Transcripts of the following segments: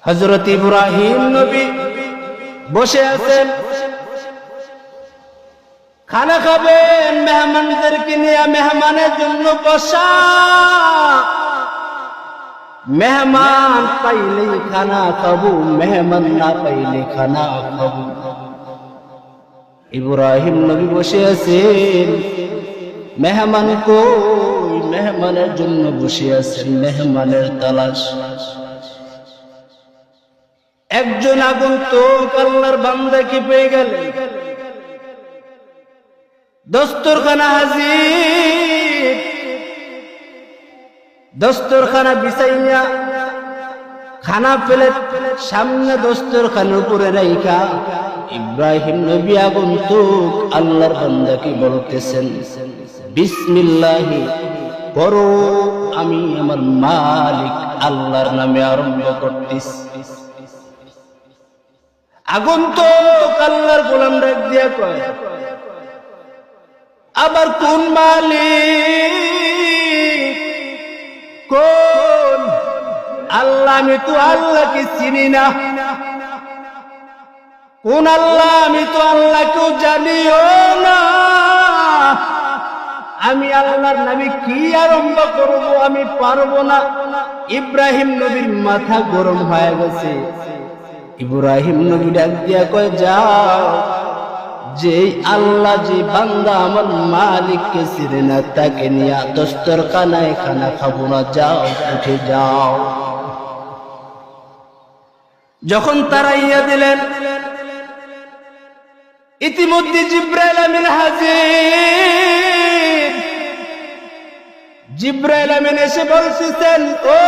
হযরত ইব্রাহিম নবী বসে আছেন, খানা খাবেন, মেহমানদেরকে নিয়ে মেহমানের জন্য বসা। মেহমান পাইলে খানা খাবো, মেহমান না পাইলে খানা খাবো। ইব্রাহিম নবী বসে আছেন, মেহমান কই? মেহমানের জন্য বসে আছেন, মেহমানের তালাশ। একজন আগন্তুক আল্লাহর বান্দাকে পেয়ে গেলেন, দস্তরখানা হাজির। দস্তরখানা বিছাইয়া খানা প্লেট সামনে দস্তরখানার উপরে রাইখা ইব্রাহিম নবী আগন্তুক আল্লাহর বান্দাকে বলতেছেন, বিসমিল্লাহি পড়ো, আমি আমার মালিক আল্লাহর নামে আরম্ভ করতেছি। আগন্তুক আল্লাহর গোলাম ডাক দিয়া কয়, আবার কোন মালিক? কোন আল্লাহ? আমি তো আল্লাহকে চিনি না। কোন আল্লাহ? আমি তো আল্লাহকেও জানিও না। আমি আল্লাহর নামে কি আরম্ভ করব? আমি পারবো না। ইব্রাহিম নবীর মাথা গরম হয়ে গেছে। ইব্রাহিম নবী ডাক দিয়া কয়, যাও, যে আল্লাহ, যে বান্দা আমার মালিককে চিনে না, তাকে নিয়ে দস্তরখানায় খানা খাবো না, যাও, উঠে যাও। যখন তারাইয়া দিলেন, ইতিমধ্যে জিব্রাইল আমিন হাজির। জিব্রাইল আমিন এসে বলতেছেন, ও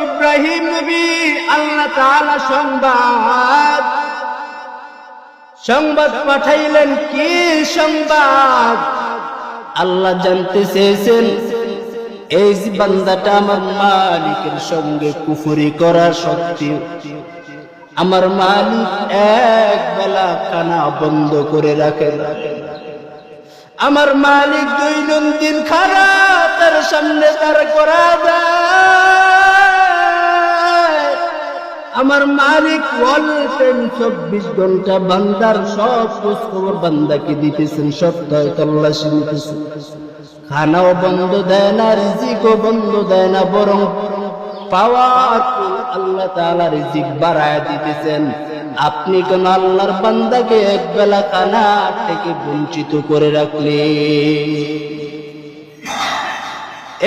ইব্রাহিম নবী, আল্লাহ তাআলা সংবাদ পাঠাইলেন। কি সংবাদ? আল্লাহ জানতে চেয়েছেন, এই যে বান্দাটা আমার মালিকের সঙ্গে কুফরি করা সত্ত্বেও আমার মালিক এক বেলা খানা বন্ধ করে রাখেন। আমার মালিক দৈনন্দিন খানা তার সামনে তার করা যায়। আমার মালিক অল টাইম 24 ঘন্টা বান্দার সব খোঁজ খবর বান্দাকে দিতেছেন, সপ্তাহে তল্লাশি নিতেছেন। খানাও বন্ধ দেয় না, রিজিকও বন্ধ দেয় না, বরং পাওয়ার আল্লাহ তাআলা রিজিক বাড়ায় দিতেছেন। আপনি কেন আল্লাহর বান্দাকে এক বেলা খানা থেকে বঞ্চিত করে রাখলে?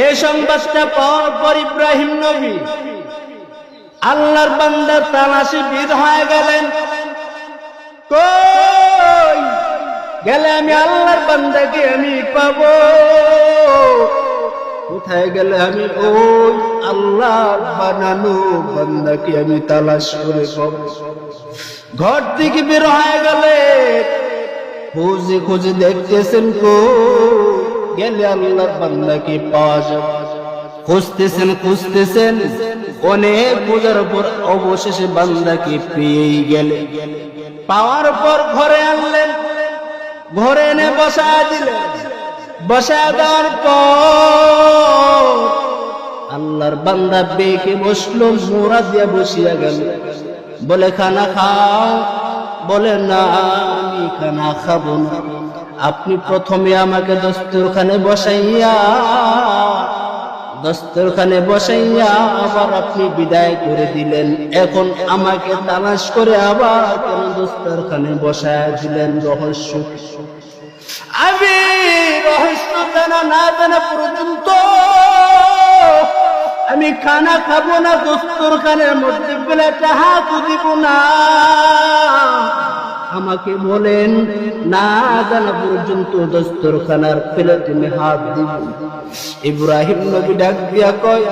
এই সংবাদটা পাওয়ার পর ইব্রাহিম নবী আল্লাহর বান্দার তালাশে বের হয়ে গেলেন। কই গেলে আমি আল্লাহর বান্দাকে আমি পাবো? কোথায় গেলে আমি ওই আল্লাহ বানানো বান্দাকে আমি তালাশ করে পাবো? ঘর থেকে বের হয়ে গেলে খুঁজে খুঁজে দেখতেছেন, গেলে আল্লাহর বান্দাকে পাওয়া যাবে। খুঁজতেছেন, অনেক খোঁজার পর অবশেষে বান্দাকে পেয়েই গেলে। পাওয়ার পর ঘরে আনলেন, ঘরে এনে বসায় দিলেন। বসায় দেওয়ার পর আল্লাহর বান্দা বেঁকে বসলো, মোড়া দিয়া বসিয়া গেল। বলে, খানা খাও? বলে, না, আমি খানা খাবো না। আপনি প্রথমে আমাকে দস্তরখানে বসাইয়া আবার আপনি বিদায় করে দিলেন। এখন আমাকে তালাশ করে আবার কেন দস্তরখানে বসায় দিলেন? রহস্য। আমি রহস্য না জানা পর্যন্ত আমি খানা খাবো না, দস্তরখানের মধ্যে প্লেটে হাত দিব না। আমাকে বলেন, না জানা পর্যন্ত দস্তরখানার প্লেটে আমি হাত দিব। ইব্রাহিম নবী ডাক দিয়া কয়,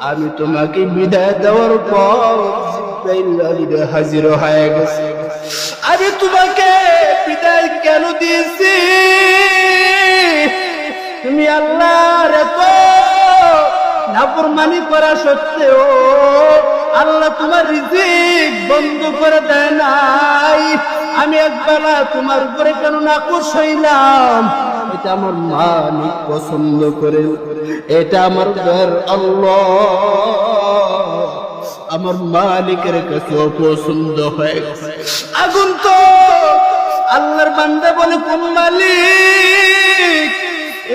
আমি তোমাকে বিদায় দেওয়ার পর জিব্রাইল হাজির হয়ে গেছে। আমি তোমাকে বিদায় কেন দিয়েছি? তুমি আল্লাহর এত নাফরমানি করা সত্ত্বেও আল্লাহ তোমার রিজিক বন্ধ করে দেয় নাই। আমি একবেলা তোমার উপরে কেন নাখুশ হইলাম? এটা আমার মালিক পছন্দ করেন, এটা আমার দয়ার আল্লাহ আমার মালিকের কাছে অপছন্দ হয়ে গেছে। আগুন তো আল্লাহর বান্দা বলে কোন মালিক?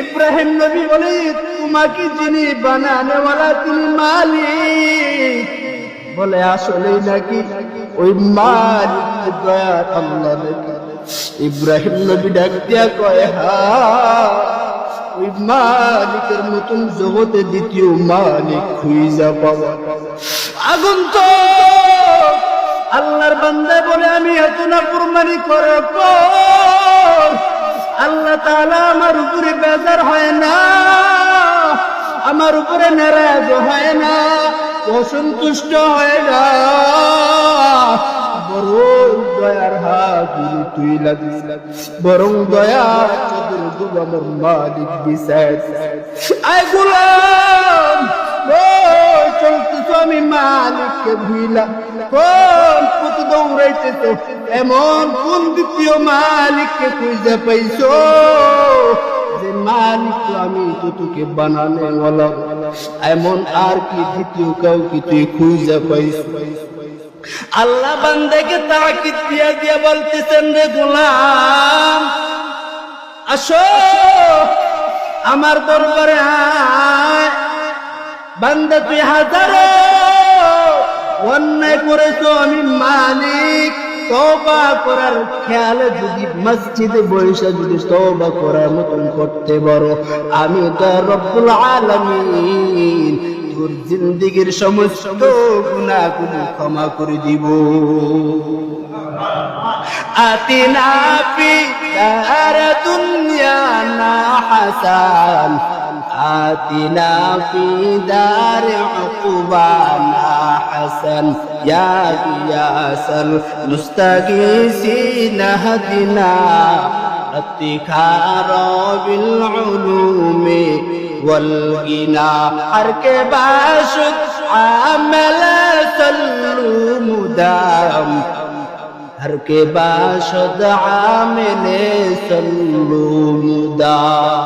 ইব্রাহিম নবী বলে তোমাকে যিনি বানানেওয়ালা তিনি মালিক। বলে আসলেই নাকি? ওই মালিক দয়ার আল্লাহ নাকি? ইব্রাহিম নবী ডাক দিয়া কয় হ্যাঁ, ওই মালিকের মতন জগতে দ্বিতীয় মালিক খুঁজা পাওয়া। আগুন তো আল্লাহর বান্দা বলে আমি এত না কুরবানি করে আল্লাহ তাআলা আমার উপরে বেজার হয় না, আমার উপরে নারাজ হয় না, অসন্তুষ্ট হয় না, বরং দয়ার হাত তুই লাগিস, বরং দয়া চতুর্দিক আমার মালিক বিছায়। আয় গোলাম চলতেছ আমি মালিককে ভুইলা, কোন পথ দৌড়াইতেছ, এমন কোন দ্বিতীয় মালিককে খুঁজে পাইছো যে মালিক আমি তো তোকে বানানে ওয়ালা, এমন আর কি দ্বিতীয় কাউকে তুই খুঁজে পাইছো? আল্লাহ বান্দাকে তাকিদ দিয়া দিয়া বলতেছেন রে গোলাম আসো আমার দরবারে আয়। বান্দা তুই হাজারো অন্যায় করেছো, আমি মালিক তওবা করার খেয়ালে যদি মসজিদে বসে যদি তওবা করার মতন করতে পারো, আমি তো রব্বুল আলামিন তোর জিন্দেগীর সমস্ত গুনাহগুলো ক্ষমা করে দিব। আতিনা ফি দার দুনিয়া না হাসান, আতিনা ফি দার উকুবানা হাসান, ইয়া গিয়াসাল মুস্তাগীসিনা হাদিনা ইফতিখার বিল উলুমি ওয়াল গিনা। হর কে বাশুদ আমাল সাল্লু মুদাম, হর কে বাশুদ আমাল সাল্লু মুদাম।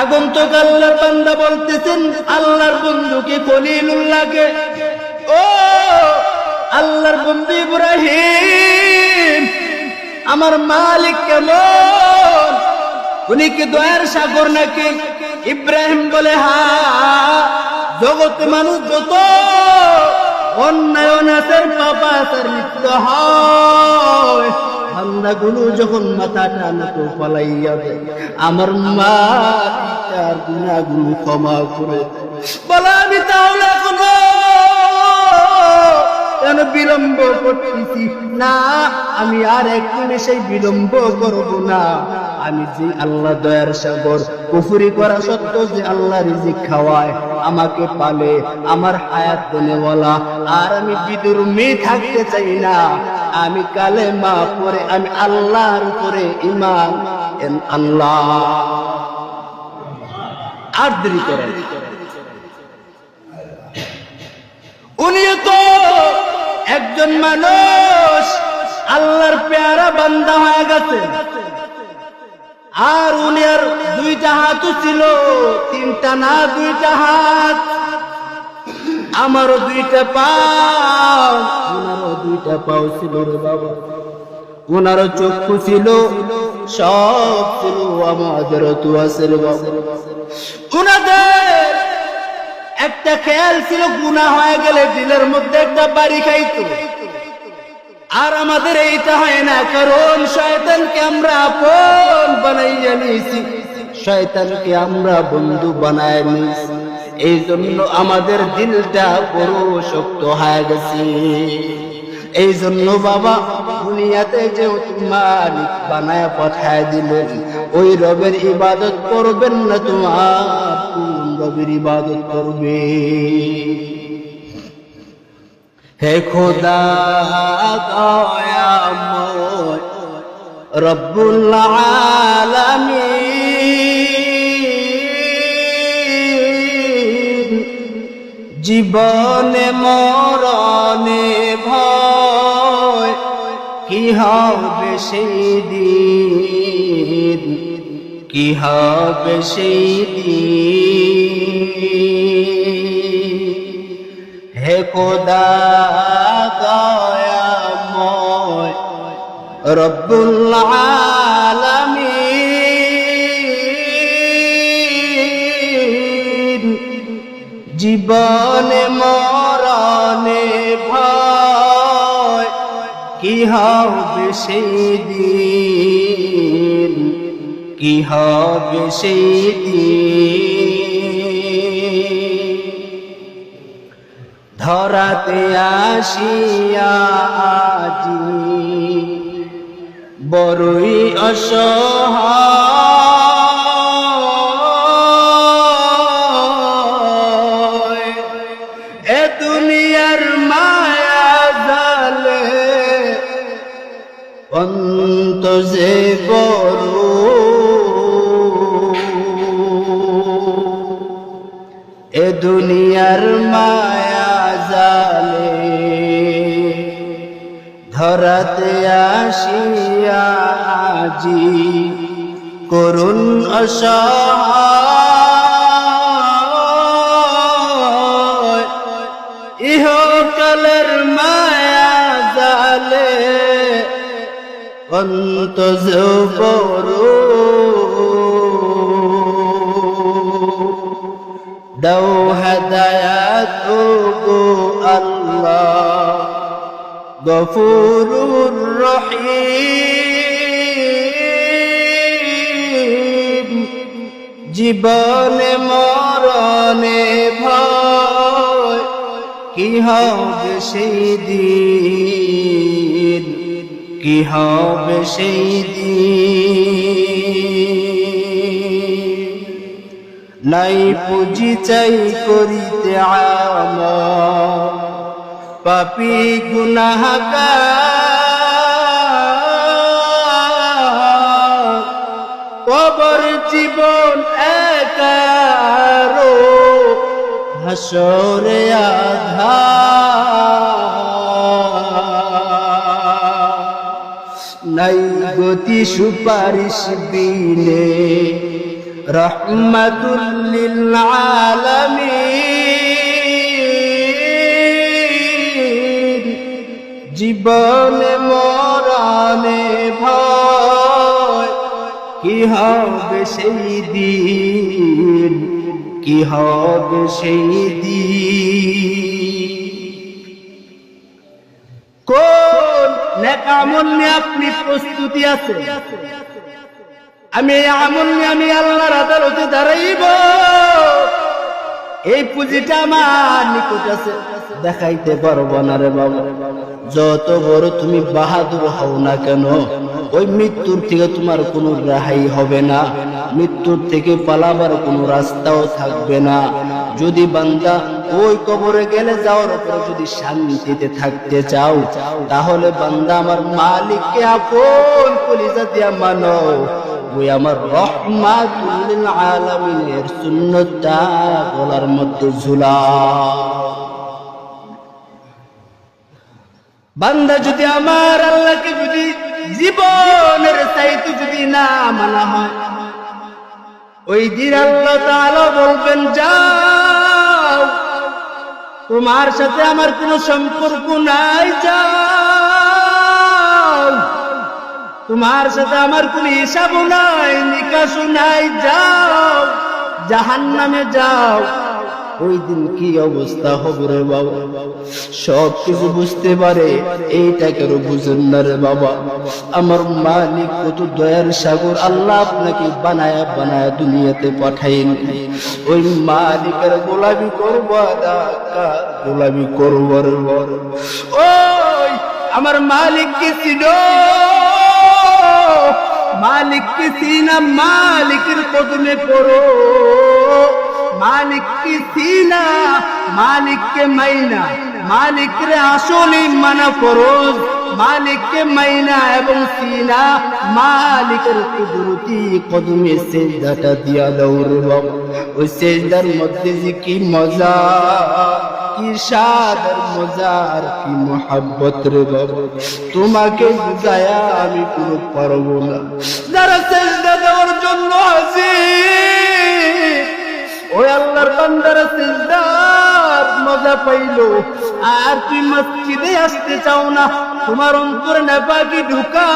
আগন্তুক আল্লাহর বান্দা বলতেছেন আল্লাহর বন্ধুকে খলিলুল্লাহকে, ও আল্লাহর বন্ধু ইব্রাহিম আমার মালিক কেমন? উনি কি দয়ার সাগর নাকি? ইব্রাহিম বলে হ্যাঁ, জগতে মানুষ যত অন্যায় অনাচার পাপাচার লিপ্ত হয়, বান্দাগুলো যখন মাথাটা নত ফলাইয়া দেয়, আমার মালিক তার গুনাহগুলো ক্ষমা করে। বলে আমি তাহলে এখনো কেন বিলম্ব করতেছি? না, আমি আর একটু সেই বিলম্ব করব না। আমি যে আল্লাহ দয়ার সাগর, কুফরি করা সত্ত্বেও যে আল্লাহ রিজিক খাওয়ায়, আমাকে পালে, আমার হায়াত দেনেওয়ালা, আর আমি বিদুর্মী থাকতে চাই না। আমি কালেমা পড়ে আমি আল্লাহর উপরে ঈমান আল্লাহ। আর দেরি করেন, উনিও তো একজন মানুষ, আল্লাহর পেয়ারা বান্দা হয়ে গেছে। আর উনি আর দুইটা হাতও ছিল, তিনটা না দুইটা হাত, আমারও দুইটা পাও, ওনারও দুইটা পাও ছিল রে বাবা, ওনারও চক্ষু ছিল, সব ছিল, আমাদেরও তো আছে রে বাবা। ওনাদের একটা খেয়াল ছিল, গুনাহ হয়ে গেলে দিলের মধ্যে একটা বাড়ি খাইতো, আর আমাদের এইটা হয় না, কারণ শয়তানকে আমরা আপন বানাইয়া নিয়েছি, শয়তানকে আমরা বন্ধু বানায় নিয়েছি। এই জন্য আমাদের দিলটা বড় শক্ত হয়ে গেছে। এই জন্য বাবা দুনিয়াতে যে মালিক বানায় পাঠায় দিলেন, ওই রবের ইবাদত করবেন না, তোমার কোন রবের ইবাদত করবে? হে খোদা দয়াময় রব্বুল আলামিন, জীবনে মরণে ভয় কি হবে সেই দিন, কি হবে সেই দিন। হে খোদা দয়াময় রব্বুল আলামিন, জীবনে মরণে ভয় কি হবে সেই দিন, কি হবে সেই দিন। ধরাতে আসিয়া আজি বড়ই অসহায়, এ দুনিয়ার মায়া জালে অন্ত যে বড়, এ দুনিয়ার মায়া জালে ধরাতে আসিয়া আজি করুণ অসহায়, ইহকালের মায়া জালে অন্ত যে বড়। দাও হেদায়াত গো আল্লাহ গফুরুর রহিম, জীবনে মরণে ভয় কি হবে সেই দিন, কি হবে সেই দিন। নাই পুঁজি চাই করিতে আমল, পাপী গুনাহগার, কবর জীবন একারো হাসরে আধার। নাই গতি সুপারিশ বিনে রহমাতুল লিল আলামিন, জীবনে মরণে ভয় কি হবে সেই দিন, কি হবে সেই দিন। কোন নেক আমল নিয়ে আপনি প্রস্তুতি আছে? আমি এই আমল নিয়ে আমি আল্লাহর আদালতে দাঁড়াইব, এই পুঁজিটা আমার নিকট আছে, দেখাইতে পারবো না রে বাবা। যত বড় তুমি বাহাদুর হও না কেন, ওই মৃত্যুর থেকে তোমার কোনো রেহাই হবে না, মৃত্যুর থেকে পালাবার কোনো রাস্তাও থাকবে না। যদি বান্দা ওই কবরে গেলে যাওয়ার পরে যদি শান্তিতে থাকতে চাও, তাহলে বান্দা আমার মালিককে আপন কলিজা দিয়া মানো, ওই আমার রহমাতুল লিল আলামিনের সুন্নতটা গলার মধ্যে ঝুলাও। বান্দা যদি আমার আল্লাহকে যদি জীবনের চাইতে যদি না মানা হয়, ওই দিন আল্লাহ তাআলা বলবেন যাও, তোমার সাথে আমার কোনো সম্পর্ক নাই, যাও, তোমার সাথে আমার কোনো হিসাব নাই, নিকাশও নাই, যাও জাহান্নামে যাও। ওই দিন কি অবস্থা হবে রে বাবা? সব কিছু বুঝতে পারে, এইটাকে বুঝেন না রে বাবা। আমার মালিক কত দয়ার সাগর, আল্লাহ আপনাকে বানায়া বানায়া দুনিয়াতে পাঠাইন, ওই মালিকের গোলামি করব, গোলামি করব রে বাবা। ওই আমার মালিককে চিনো, মালিককে চিনা, মালিকের কদমে পড়ো, মালিক কি সিনা, মালিককে মাইনা, মালিকরে আসলে মানা ফরজ, মালিককে মাইনা এবং সিনা, মালিকের কুদরতি কদমে সিজদাটা দিয়া দাও রে বাবা। ওই সিজদার মধ্যে যে কি মজা, কি স্বাদ আর মজা আর কি মোহাব্বত রে বাবা, তোমাকে বুঝায়া আমি পুরো পারবো না। যারা সিজদা দেওয়ার জন্য হাজির, ওই আল্লাহর বান্দার সিজদার মজা মজা পাইলো, আর তুই মসজিদে আসতে চাও না। তোমার অন্তরে নাপাকি ঢুকা,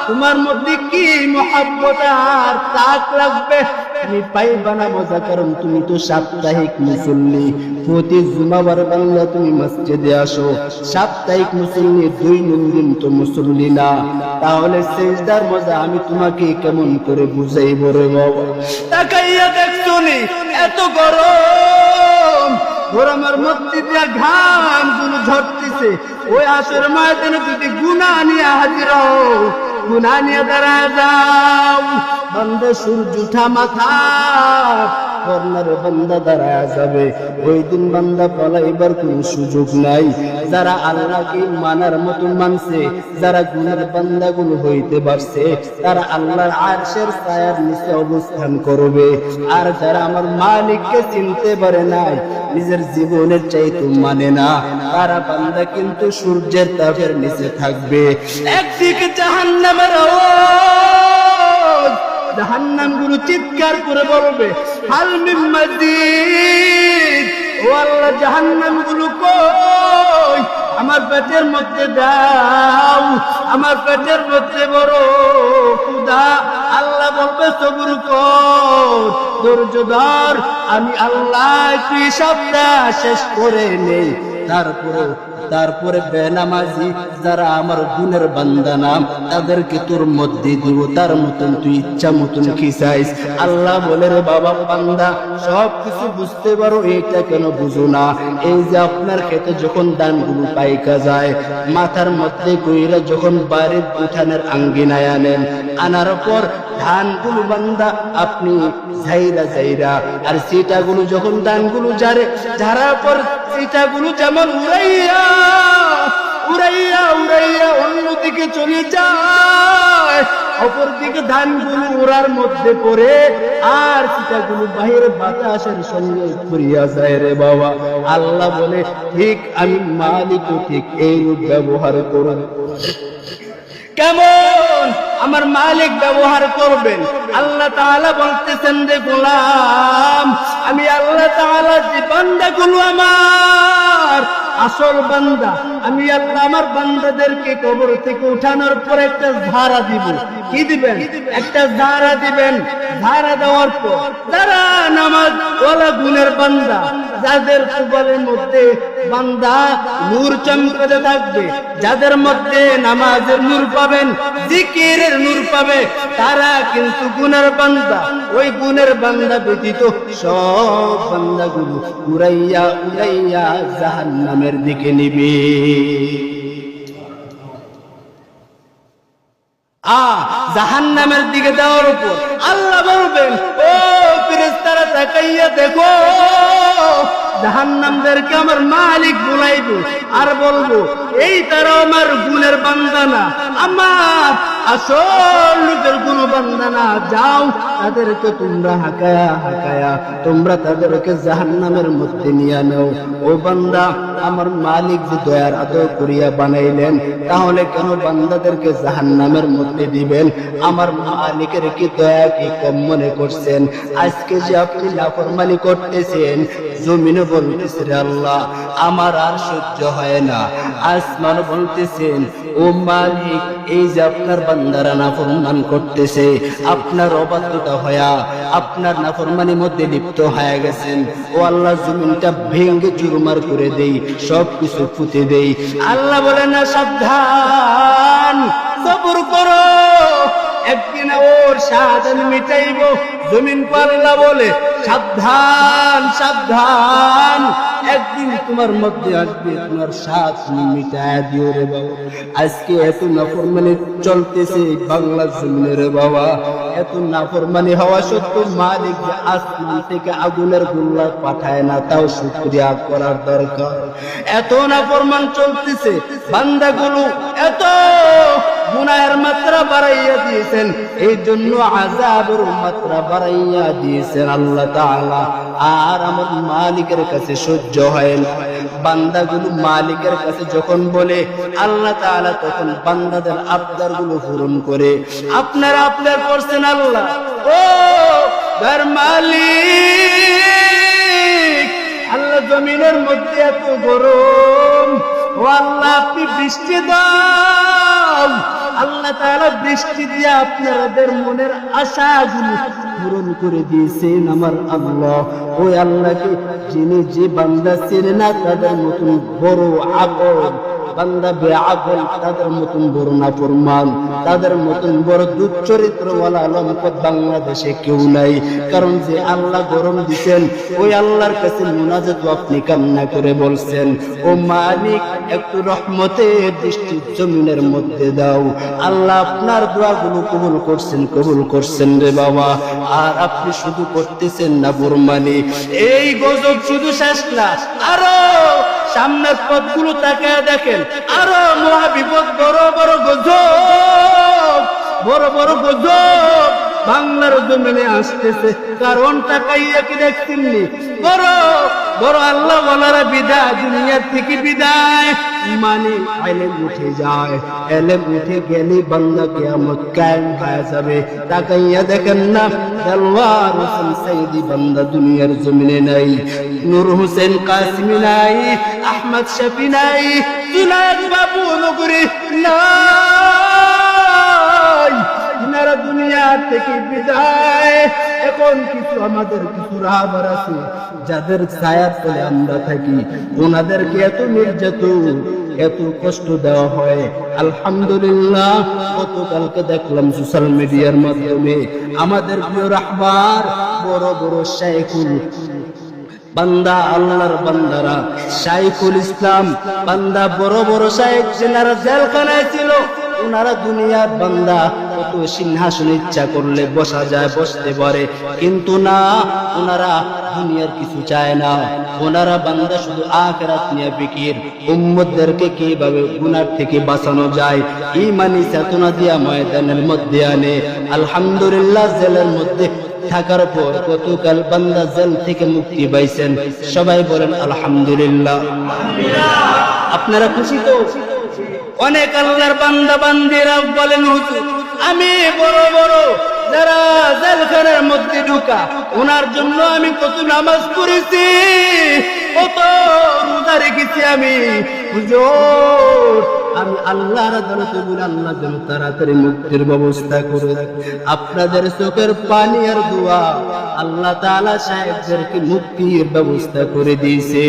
তোমার মধ্যে কি মহব্বত আর তাক লাগবে, তুমি পাইবা না মজা। কারণ তুমি তো সাপ্তাহিক মুসল্লি, প্রতি জুমাবার বাংলা তুমি মসজিদে আসো। সাপ্তাহিক মুসল্লি, দৈনন্দিন তো মুসল্লি না। তাহলে সেজদার মজা আমি তোমাকে কেমন করে বুঝাইব রে বাবা? তাকাইয়া দেখছো নি এত গরম, গরমের মধ্যে দিয়া ঘাম গুলো ঝরতেছে। ওই আসর ময়দানে যদি গুনাহ নিয়ে হাজির হও, গুনাহ নিয়ে দাঁড়া যাও, বান্দা সূর্য উঠা মাথা কর্নারে বান্দা দাঁড়ায় যাবে। ওই দিন বান্দা পলাইবার কোন সুযোগ নাই। যারা আল্লাহকে মানার মতো মানছে, যারা গুনার বান্দাগুলো হইতে পারছে, তারা আল্লাহর আরশের ছায়ার নিচে অবস্থান করবে। আর যারা আমার মালিককে চিনতে পারে নাই, নিজের জীবনের চাইতে মানে না, তারা বান্দা কিন্তু সূর্যের তাপের নিচে থাকবে। একদিকে জাহান্নামের আওয়াজ, জাহান্নাম গুলো চিৎকার করে বলবে, হাল মিন মাজিদ, ও আল্লাহ জাহান্নাম গুলো কই, আমার পেটের মধ্যে দাও, আমার পেটের মধ্যে বড় ক্ষুধা। আল্লাহ বলবে সবুর কর, ধৈর্য ধর, আমি আল্লাহ একটু হিসাবটা শেষ করে নেই। তারপরে বেনামাজি যারা আমার গুণের বান্দা নাম, তাদেরকে তোর মধ্যে দিব, তার মতন তুই ইচ্ছা মতন কি চাইস। আল্লাহ বলে রে বাবা বান্দা, সব কিছু বুঝতে পারো, এইটা কেন বুঝো না? এই যে আপনার ক্ষেতে যখন ধানগুলো পাইকা যায়, মাথার মধ্যে কইরা যখন বাড়ির উঠানের আঙ্গিনায় আনেন, আনার পর ধানগুলো বান্দা আপনি ঝাইরা, আর সেটাগুলো যখন ধানগুলো ঝাড়ার পর সেটাগুলো যেমন উড়াইয়া অন্যদিকে চলে যায়, অপরদিকে ধানগুলো ওরার মধ্যে পড়ে আর সেটাগুলো বাহিরে বাতাসের সঙ্গে ঘুরিয়া যায় রে বাবা। আল্লাহ বলে ঠিক আমি মালিকও ঠিক এইরূপ ব্যবহার করব। কেমন আমার মালিক ব্যবহার করবেন? আল্লাহ তাআলা বলতেছেন রে গোলাম, আমি আল্লাহ তাআলা যে বান্দাগুলো আমার আসল বান্দা, আমি আল্লাহ আমার বান্দাদেরকে কবর থেকে উঠানোর পর একটা ঝাড়া দিব। কি দিবেন? একটা ঝাড়া দিবেন। ঝাড়া দেওয়ার পর যারা নামাজ ওয়ালা গুণের বান্দা, যাদের কবরের মধ্যে বান্দা নূর চমকাতে থাকবে, যাদের মধ্যে নামাজের নূর পাবেন, জিকিরের নূর পাবে, তারা কিন্তু গুণের বান্দা। ওই গুণের বান্দা ব্যতীত সব বান্দাগুলো উড়াইয়া জাহান্নামের দিকে নিবে। জাহান্নামের দিকে দেওয়ার উপর আল্লাহ বলবেন, ও ফেরেশতারা তাকাইয়া দেখো, জাহান্নামদেরকে আমার মালিক বুলাইব আর বলবো, এই তারা আমার গুণের বান্দা না, আমার আসল লোকের কোন বান্দা না। যাও, তাদেরকে তোমরা হাঁকায়া তোমরা তাদেরকে জাহান্নামের মধ্যে নিয়ে নাও। ও বান্দা, আমার মালিক যে দয়ার আদর করিয়া বানাইলেন, তাহলে কেন বান্দাদেরকে জাহান্নামের মধ্যে দিবেন? আমার মালিকের কি দয়া কি কম মনে করছেন? আজকে যে আপনি নাফরমানি করতেছেন, জমিনে বলতেছে রে আল্লাহ আমার আর সহ্য হয় না, আসমান বলতেছেন ও মালিক এই যে আপনার বান্দারা নাফরমান করতেছে, আপনার অবাধ্যতা হয়া আপনার নাফরমানির মধ্যে লিপ্ত হয়ে গেছেন, ও আল্লাহ জমিনটা ভেঙে চুরমার করে দেই, সব কিছু ফুটে দেই। আল্লাহ বলে না, সাবধান, সবর করো, একদিন ওর সাধন মিটাইব। জমিন পাল্লা বলে সাবধান সাবধান, একদিন তোমার মধ্যে আসবে, তোমার সাথ মিটায় দিও রে বাবা। আজকে এত নাফরমানি চলতেছে বাংলা জমিনে রে বাবা, এত নাফরমানি হওয়া সত্ত্বেও মালিক যে আসমান থেকে আগুনের গোলা পাঠায় না, তাও শুকরিয়া করার দরকার। এত নাফরমান চলতেছে, বান্দাগুলো এত গুনাহের মাত্রা বাড়াইয়া দিয়েছেন, এই জন্য আযাবের মাত্রা বাড়াইয়া দিয়েছেন আল্লাহ তাআলা। আর আমার মালিকের কাছে সহ্য হয় না। বান্দাগুলো মালিকের কাছে যখন বলে, আল্লাহ তাআলা তখন বান্দাদের আবদার গুলো পূরণ করে। আপনারা আপনার করছেন আল্লাহ, ও ঘর মালিক, আল্লাহ জমিনের মধ্যে এত গরম, ও আল্লাহ আপনি বৃষ্টি দাও। আল্লাহ তাআলা বৃষ্টি দিয়ে আপনাদের মনের আশাগুলো পূরণ করে দিয়েছেন আমার আল্লাহ। ওই আল্লাহকে যিনি যে বান্দা চেনে না তাদের মতন বড় আকল, বান্দা বেআকল, তাদের মতন বড় নাফরমান, তাদের মতন বড় দুশ্চরিত্রওয়ালা লম্পট বাংলাদেশে কেউ নাই। কারণ যে আল্লাহ গরম দিচ্ছেন ওই আল্লাহর কাছে মুনাজাত আপনি কান্না করে বলছেন, ও মালিক একটু রহমতের দৃষ্টি জমিনের মধ্যে দাও। আল্লাহ আপনার দোয়াগুলো কবুল করছেন রে বাবা। আর আপনি শুধু করতেছেন না বুরমানি। এই গজব শুধু শেষ না, আরো সামনের পথগুলো তাকায় দেখেন, আরো মহাবিপদ, বড় বড় গজব, বড় বড় গজব বাংলার জমিনে আসতেছে। কারণ তাকাইয়া কি দেখছেননি? বড় বড় আল্লাহ ওয়ালারা বিদায়, দুনিয়ার থেকে বিদায়, মানে ইলম উঠে যায়। ইলম উঠে গেলে বান্দা কিয়ামত কায়েম হয়ে যাবে। তাকাইয়া দেখেন না, দেলওয়ার হোসেন সাইদি বান্দা দুনিয়ার জমিনে নাই, নূর হোসেন কাসিমি নাই, আহমদ শফি নাই, জুনায়েদ বাবু নগরী নাই, ইনারা দুনিয়া থেকে বিদায়। এখন কিছু আমাদের কিছু রাহাবার আছে যাদের ছায়ার তলে আমরা থাকি, ওনাদেরকে এত নির্যাতন, এত কষ্ট দেওয়া হয়। আলহামদুলিল্লাহ গতকালকে দেখলাম সোশ্যাল মিডিয়ার মাধ্যমে আমাদের প্রিয় রাহবার, বড় বড় শাইখুল বান্দা, আল্লাহর বান্দারা, শাইখুল ইসলাম বান্দা, বড় বড় শাইখ যারা জেলখানায় ছিল, ওনারা দুনিয়ার বান্দা, কত সিংহাসনে ইচ্ছা করলে বসা যায়, বসতে পারে, কিন্তু না, ওনারা দুনিয়ার কিছু চায় না। ওনারা বান্দা শুধু আখিরাত নিয়ে ফিকির, উম্মতদেরকে কিভাবে গুনাহ থেকে বাঁচানো যায় ঈমানি চেতনা দিয়া ময়দানের মধ্যে আনে। আলহামদুলিল্লাহ জেলের মধ্যে থাকার পর গতকাল বান্দা জেল থেকে মুক্তি পাইছেন। সবাই বলেন আলহামদুলিল্লাহ। আপনারা খুশি তো? অনেক আল্লাহর বান্দা বান্দিরা বলেন, হুজুর আমি বড় বড় যারা জেলখানার মধ্যে ঢুকা, ওনার জন্য আমি কত নামাজ পড়েছি, কত রোজা রেখেছি আমি, হুজুর আমি আল্লাহর আদালতে বলি আল্লাহ যেন তাড়াতাড়ি মুক্তির ব্যবস্থা করে। আপনাদের চোখের পানি আর দোয়া আল্লাহ তাআলা সাহেবদেরকে মুক্তির ব্যবস্থা করে দিয়েছে।